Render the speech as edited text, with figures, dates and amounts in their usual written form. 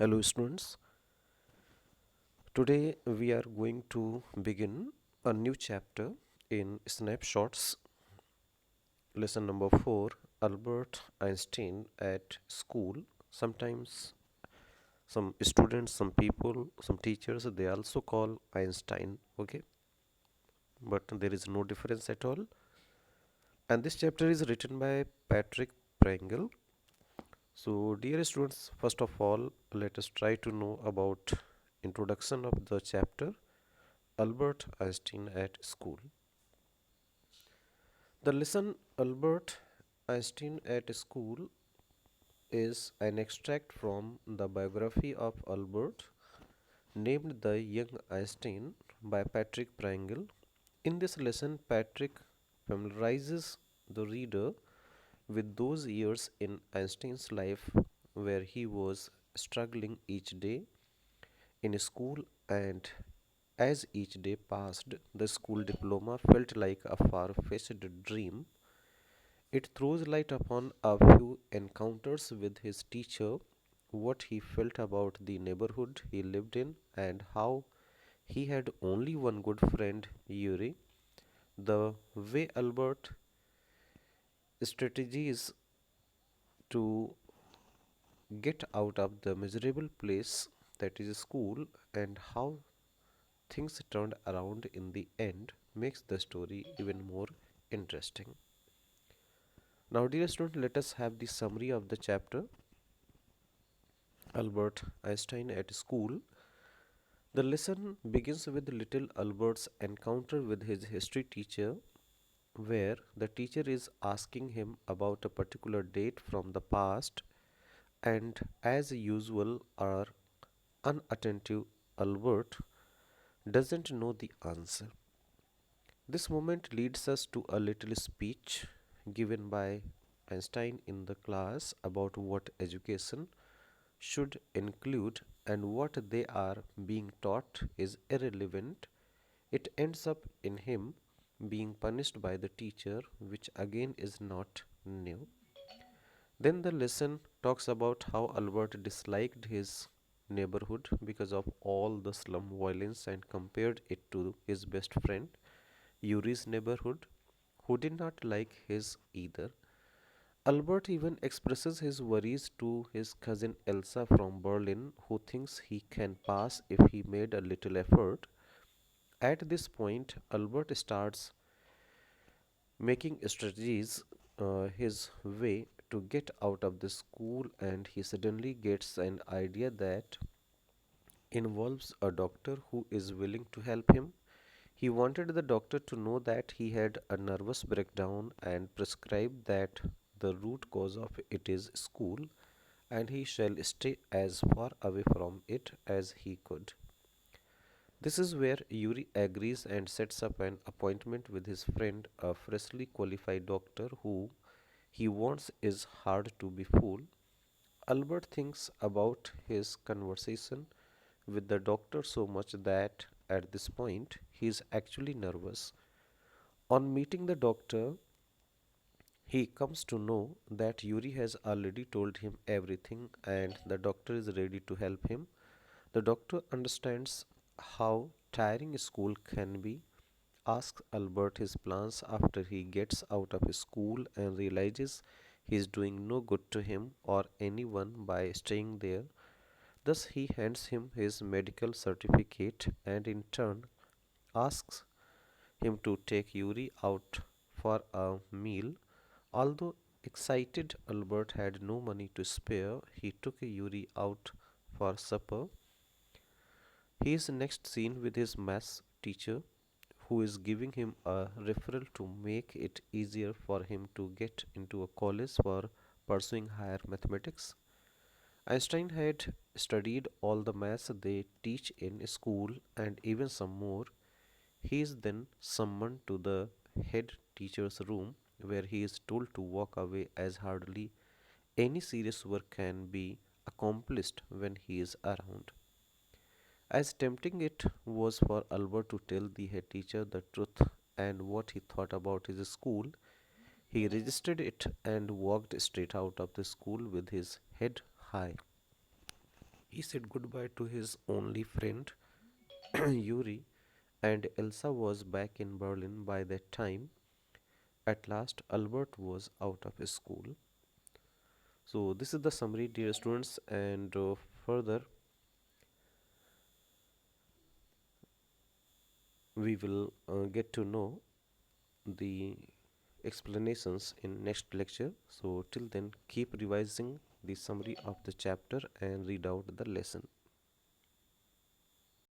Hello, students. Today we are going to begin a new chapter in Snapshots, lesson number 4, Albert Einstein at school. Sometimes some students, some people, some teachers, they also call Einstein, okay? But there is no difference at all. And this chapter is written by Patrick Prangle. So, dear students, first of all, let us try to know about introduction of the chapter Albert Einstein at school. The lesson Albert Einstein at school is an extract from the biography of Albert, named The Young Einstein by Patrick Prangle. In this lesson, Patrick familiarizes the reader with those years in Einstein's life where he was struggling each day in school, and as each day passed, the school diploma felt like a far-fetched dream. It throws light upon a few encounters with his teacher, what he felt about the neighborhood he lived in, and how he had only one good friend, Yuri. The way Albert strategies to get out of the miserable place that is school, and how things turned around in the end makes the story even more interesting. Now, dear student, let us have the summary of the chapter Albert Einstein at school. The lesson begins with little Albert's encounter with his history teacher, where the teacher is asking him about a particular date from the past, and as usual, our unattentive Albert doesn't know the answer. This moment leads us to a little speech given by Einstein in the class about what education should include, and what they are being taught is irrelevant. It ends up in him being punished by the teacher, which again is not new. Then the lesson talks about how Albert disliked his neighborhood because of all the slum violence and compared it to his best friend Yuri's neighborhood, who did not like his either. Albert even expresses his worries to his cousin Elsa from Berlin, who thinks he can pass if he made a little effort. At this point, Albert starts making strategies his way to get out of the school, and he suddenly gets an idea that involves a doctor who is willing to help him. He wanted the doctor to know that he had a nervous breakdown and prescribe that the root cause of it is school, and he shall stay as far away from it as he could. This is where Yuri agrees and sets up an appointment with his friend, a freshly qualified doctor who he wants is hard to be fooled. Albert thinks about his conversation with the doctor so much that at this point he is actually nervous. On meeting the doctor, he comes to know that Yuri has already told him everything and the doctor is ready to help him. The doctor understands how tiring school can be, asks Albert his plans after he gets out of school, and realizes he is doing no good to him or anyone by staying there. Thus, he hands him his medical certificate and in turn asks him to take Yuri out for a meal. Although excited, Albert had no money to spare. He took Yuri out for supper. He is next seen with his maths teacher, who is giving him a referral to make it easier for him to get into a college for pursuing higher mathematics. Einstein had studied all the maths they teach in school and even some more. He is then summoned to the head teacher's room, where he is told to walk away as hardly any serious work can be accomplished when he is around. As tempting it was for Albert to tell the head teacher the truth and what he thought about his school, he resisted it and walked straight out of the school with his head high. He said goodbye to his only friend, Yuri, and Elsa was back in Berlin by that time. At last, Albert was out of school. So, this is the summary, dear students, and further we will get to know the explanations in next lecture. So, till then, keep revising the summary of the chapter and read out the lesson.